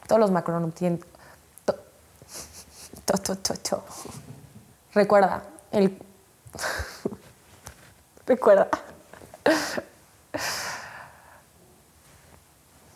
Todos los macronutrientes. Recuerda, Recuerda,